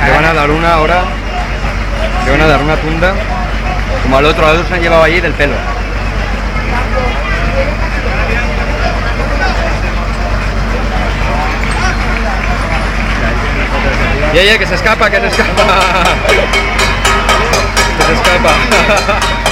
Le van a dar una ahora. Le van a dar una tunda. Como al otro se han llevado allí del pelo. Que se escapa, que se escapa. Que se escapa.